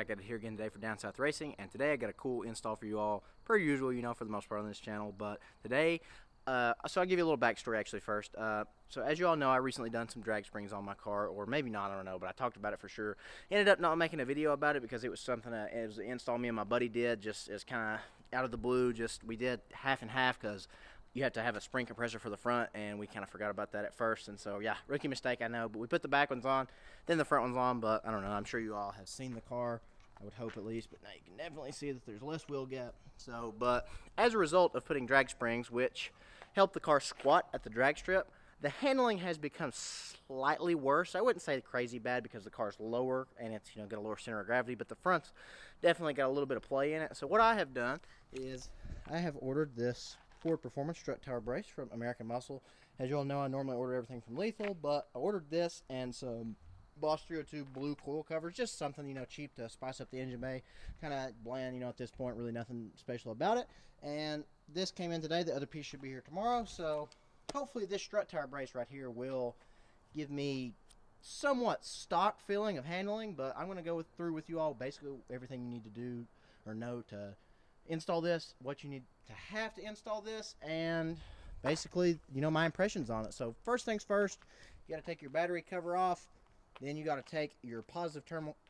back at it here again today for Down South Racing, and today I got a cool install for you all, per usual, you know, for the most part on this channel. But today, so I'll give you a little backstory actually first. So as you all know, I recently done some drag springs on my car, or maybe not, I don't know, but I talked about it for sure. Ended up not making a video about it because it was something that it was an install me and my buddy did, just as kind of out of the blue. Just we did half and half because you have to have a spring compressor for the front, and we kind of forgot about that at first. And so, yeah, rookie mistake, I know. But we put the back ones on, then the front ones on. But I don't know. I'm sure you all have seen the car. I would hope at least. But now you can definitely see that there's less wheel gap. So, but as a result of putting drag springs, which help the car squat at the drag strip, the handling has become slightly worse. I wouldn't say crazy bad because the car's lower and it's, you know, got a lower center of gravity, but the front's definitely got a little bit of play in it. So what I have done is I have ordered this Ford Performance Strut Tower Brace from American Muscle. As you all know, I normally order everything from Lethal, but I ordered this and some Boss 302 blue coil covers, just something, you know, cheap to spice up the engine bay. Kind of bland, you know, at this point, really nothing special about it. And this came in today. The other piece should be here tomorrow. So hopefully this strut tower brace right here will give me somewhat stock feeling of handling, but I'm going to go through with you all basically everything you need to do or know to install this, what you need to have to install this, and basically, you know, my impressions on it. So first things first, you got to take your battery cover off. Then you got to take your positive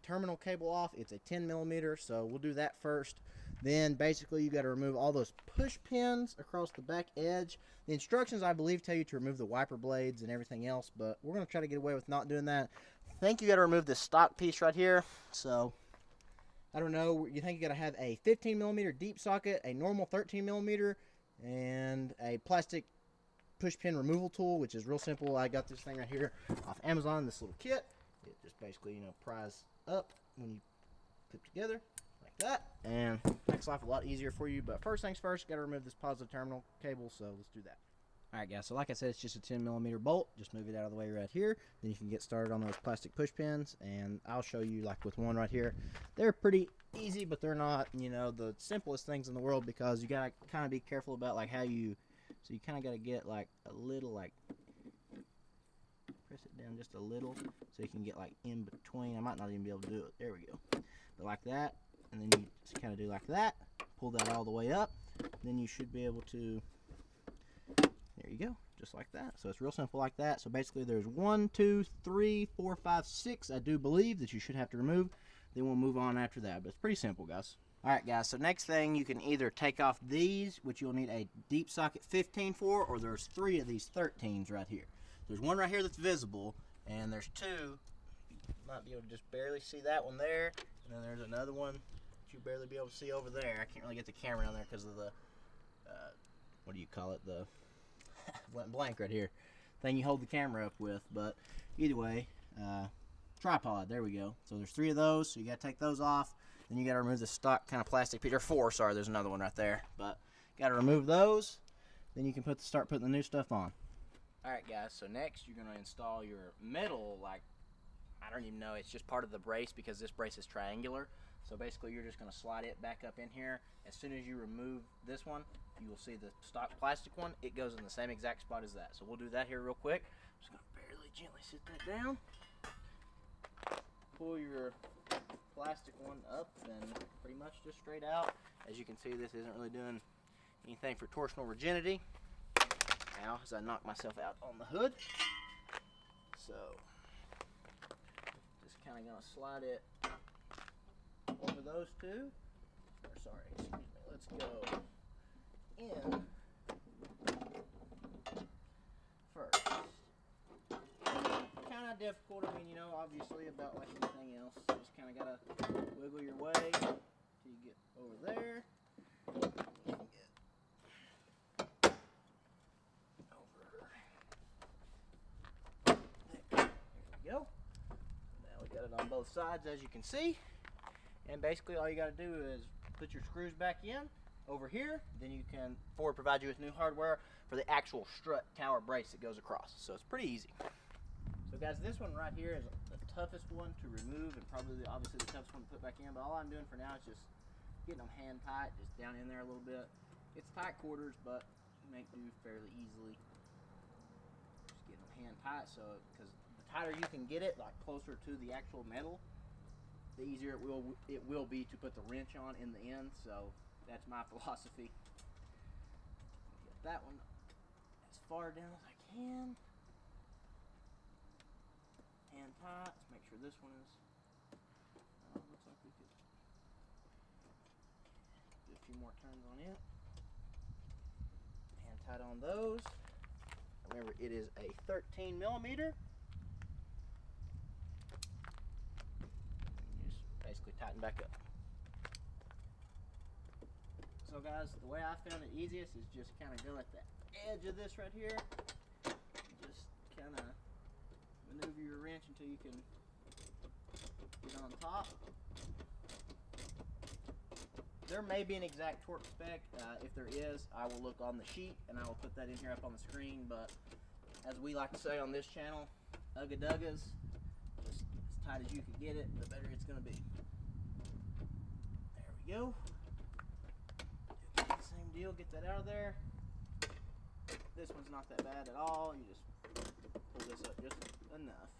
terminal cable off. It's a 10mm, so we'll do that first. Then basically you got to remove all those push pins across the back edge. The instructions, I believe, tell you to remove the wiper blades and everything else, but we're going to try to get away with not doing that. I think you got to remove this stock piece right here. So I don't know, you think you got to have a 15mm deep socket, a normal 13mm, and a plastic push pin removal tool, which is real simple. I got this thing right here off Amazon, this little kit. It just basically, you know, pries up when you clip together like that, and makes life a lot easier for you. But first things first, got to remove this positive terminal cable, so let's do that. Alright guys, so like I said, it's just a 10mm bolt. Just move it out of the way right here. Then you can get started on those plastic push pins, and I'll show you like with one right here. They're pretty easy, but they're not, you know, the simplest things in the world, because you gotta kind of be careful about like how you, so you kind of gotta get like a little, like press it down just a little so you can get like in between. I might not even be able to do it. There we go. But like that, and then you just kind of do like that. Pull that all the way up. Then you should be able to, there you go, just like that. So it's real simple like that. So basically there's 1, 2, 3, 4, 5, 6, I do believe, that you should have to remove. Then we'll move on after that. But it's pretty simple, guys. Alright guys, so next thing, you can either take off these, which you'll need a deep socket 15 for, or there's 3 of these 13s right here. There's one right here that's visible, and there's 2. You might be able to just barely see that one there, and then there's another one that you barely be able to see over there. I can't really get the camera on there because of the, what do you call it, the went blank right here, thing you hold the camera up with. But either way, tripod, there we go. So there's 3 of those, so you got to take those off. Then you got to remove the stock kind of plastic piece, or 4, sorry, there's another one right there. But got to remove those. Then you can start putting the new stuff on. Alright guys, so next you're going to install your metal, like, I don't even know, it's just part of the brace because this brace is triangular. So basically you're just going to slide it back up in here. As soon as you remove this one, you will see the stock plastic one. It goes in the same exact spot as that. So we'll do that here real quick. Just going to barely gently sit that down. Pull your plastic one up and pretty much just straight out. As you can see, this isn't really doing anything for torsional rigidity. Now, as I knock myself out on the hood, so just kind of gonna slide it over those 2. Or, sorry, excuse me. Let's go in first. Kind of difficult. I mean, you know, obviously about like anything else, you just kind of gotta wiggle your way till you get over there. Go. Now we got it on both sides, as you can see, and basically all you got to do is put your screws back in over here. Then you can Ford provide you with new hardware for the actual strut tower brace that goes across. So it's pretty easy. So guys, this one right here is the toughest one to remove, and probably obviously the toughest one to put back in. But all I'm doing for now is just getting them hand tight, just down in there a little bit. It's tight quarters, but make do fairly easily. Just getting them hand tight, so because the tighter you can get it, like closer to the actual metal, the easier it will be to put the wrench on in the end. So that's my philosophy. Get that one as far down as I can. And tight. Let's make sure this one is. Looks like we could do a few more turns on it. And tight on those. Remember, it is a 13 millimeter. And just basically tighten back up. So guys, the way I found it easiest is just kind of go at the edge of this right here. Just kind of maneuver your wrench until you can get on top. There may be an exact torque spec. If there is, I will look on the sheet and I will put that in here up on the screen. But as we like to say on this channel, Ugga Duggas, just as tight as you can get it, the better it's going to be. There we go. Same deal, get that out of there. This one's not that bad at all. You just pull this up just enough.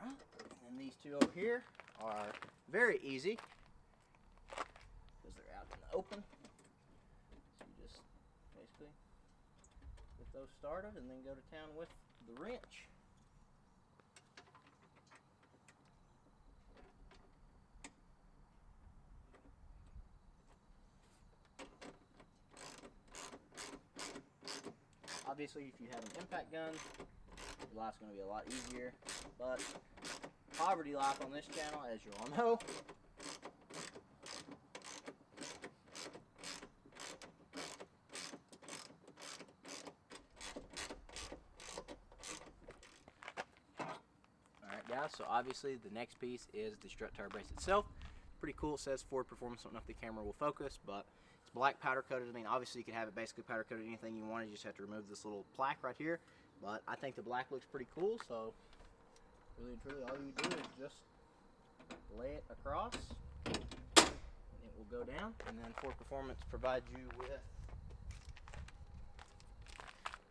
Alright, and then these two over here are very easy because they're out in the open. So you just basically get those started and then go to town with the wrench. Obviously, if you have an impact gun, your life's going to be a lot easier, but poverty life on this channel, as you all know, alright guys, so obviously the next piece is the strut tire brace itself. Pretty cool. It says Ford Performance. I don't know if the camera will focus, but it's black powder coated. I mean, obviously you can have it basically powder coated anything you want. You just have to remove this little plaque right here. But I think the black looks pretty cool, so really and truly all you do is just lay it across and it will go down. And then Ford Performance provides you with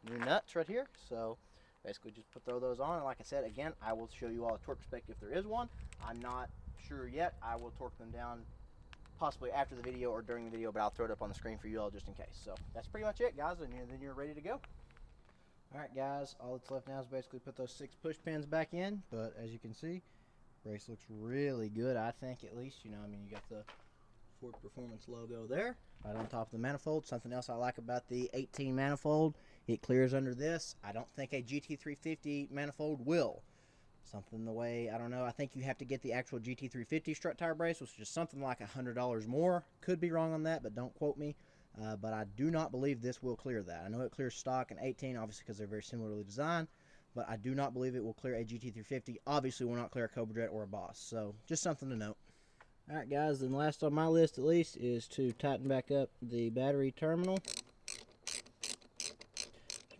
new nuts right here. So basically just throw those on, and like I said, again, I will show you all a torque spec if there is one. I'm not sure yet. I will torque them down possibly after the video or during the video, but I'll throw it up on the screen for you all just in case. So that's pretty much it, guys, and then you're ready to go. Alright guys, all that's left now is basically put those 6 push pins back in, but as you can see, brace looks really good, I think, at least. You know, I mean, you got the Ford Performance logo there right on top of the manifold. Something else I like about the 18 manifold, it clears under this. I don't think a GT350 manifold will. Something the way, I don't know, I think you have to get the actual GT350 strut tire brace, which is just something like $100 more. Could be wrong on that, but don't quote me. But I do not believe this will clear that. I know it clears stock and 18, obviously, because they're very similarly designed, but I do not believe it will clear a GT350. Obviously will not clear a Cobra Jet or a Boss, so just something to note. Alright guys, then last on my list at least is to tighten back up the battery terminal. Just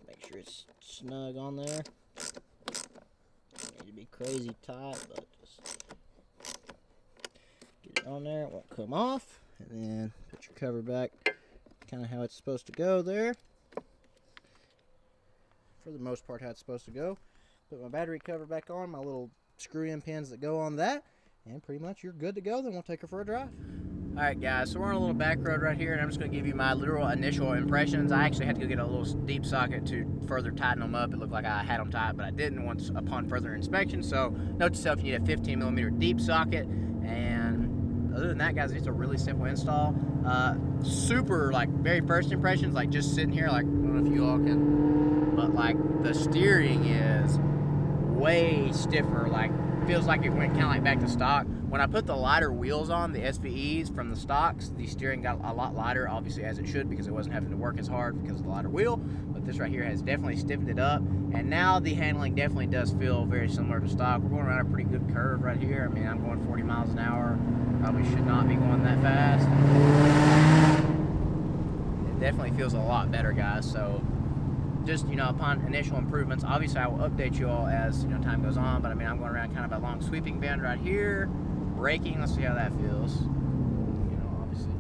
make sure it's snug on there. Need to be crazy tight, but just get it on there. It won't come off, and then put your cover back kind of how it's supposed to go there. For the most part, how it's supposed to go. Put my battery cover back on, my little screw-in pins that go on that, and pretty much you're good to go. Then we'll take her for a drive. Alright guys, so we're on a little back road right here, and I'm just going to give you my literal initial impressions. I actually had to go get a little deep socket to further tighten them up. It looked like I had them tight, but I didn't once upon further inspection. So note to self, you need a 15mm deep socket, and other than that, guys, it's a really simple install. Super, like, very first impressions, like just sitting here, like, I don't know if you all can, but like the steering is way stiffer. Like, feels like it went kind of like back to stock. When I put the lighter wheels on, the SVEs from the stocks, the steering got a lot lighter, obviously as it should, because it wasn't having to work as hard because of the lighter wheel. But this right here has definitely stiffened it up, and now the handling definitely does feel very similar to stock. We're going around a pretty good curve right here. I mean, I'm going 40 miles an hour. Probably should not be going that fast. It definitely feels a lot better, guys. So just, you know, upon initial improvements, obviously I will update you all as, you know, time goes on. But I mean, I'm going around kind of a long sweeping bend right here. Braking, let's see how that feels. You know, obviously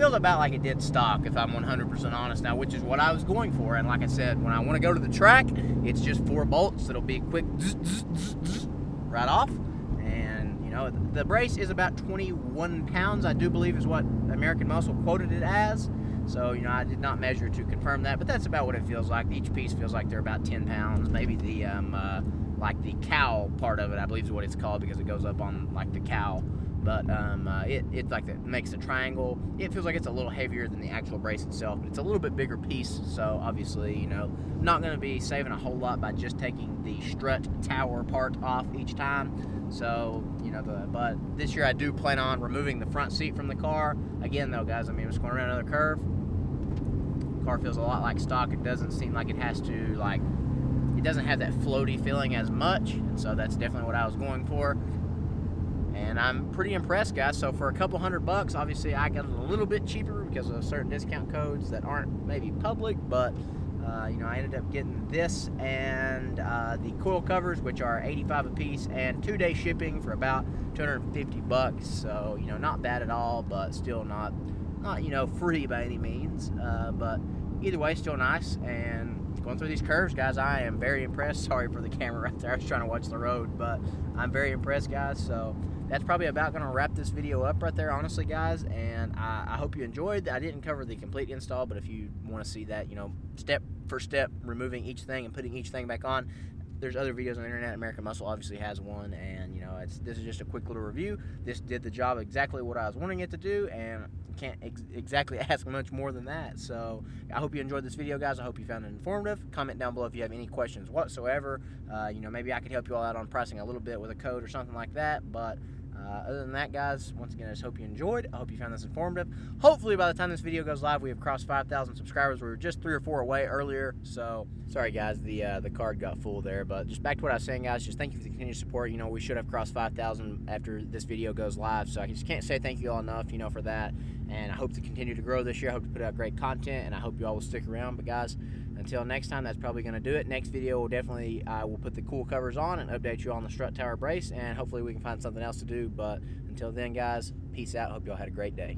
feels about like it did stock, if I'm 100% honest now, which is what I was going for. And like I said, when I want to go to the track, it's just 4 bolts. It'll be a quick right off. And, you know, the brace is about 21 pounds, I do believe is what American Muscle quoted it as. So, you know, I did not measure to confirm that, but that's about what it feels like. Each piece feels like they're about 10 pounds. Maybe the, like the cowl part of it, I believe is what it's called, because it goes up on, like, the cowl. But it like that makes a triangle. It feels like it's a little heavier than the actual brace itself, but it's a little bit bigger piece. So obviously, you know, not going to be saving a whole lot by just taking the strut tower part off each time. So, you know, but this year I do plan on removing the front seat from the car. Again, though, guys, I mean, it's going around another curve. The car feels a lot like stock. It doesn't seem like it has to, like, it doesn't have that floaty feeling as much. And so that's definitely what I was going for. And I'm pretty impressed, guys. So for a couple $100, obviously I got it a little bit cheaper because of certain discount codes that aren't maybe public, but you know, I ended up getting this and the coil covers, which are $85 a piece, and 2-day shipping for about $250. So, you know, not bad at all, but still not you know, free by any means. But either way, still nice. And going through these curves, guys, I am very impressed. Sorry for the camera right there. I was trying to watch the road, but I'm very impressed, guys. So that's probably about going to wrap this video up right there, honestly, guys. And I hope you enjoyed. I didn't cover the complete install, but if you want to see that, you know, step for step, removing each thing and putting each thing back on, there's other videos on the internet. American Muscle obviously has one, and, you know, this is just a quick little review. This did the job exactly what I was wanting it to do, and can't exactly ask much more than that. So I hope you enjoyed this video, guys. I hope you found it informative. Comment down below if you have any questions whatsoever. You know, maybe I could help you all out on pricing a little bit with a code or something like that. But other than that, guys, once again, I just hope you enjoyed. I hope you found this informative. Hopefully by the time this video goes live, we have crossed 5,000 subscribers. We were just 3 or 4 away earlier. So sorry, guys, the card got full there. But just back to what I was saying, guys, just thank you for the continued support. You know, we should have crossed 5,000 after this video goes live. So I just can't say thank you all enough, you know, for that. And I hope to continue to grow this year. I hope to put out great content, and I hope you all will stick around. But guys, until next time, that's probably going to do it. Next video will definitely, we'll put the cool covers on and update you on the strut tower brace, and hopefully we can find something else to do. But until then, guys, peace out. Hope you all had a great day.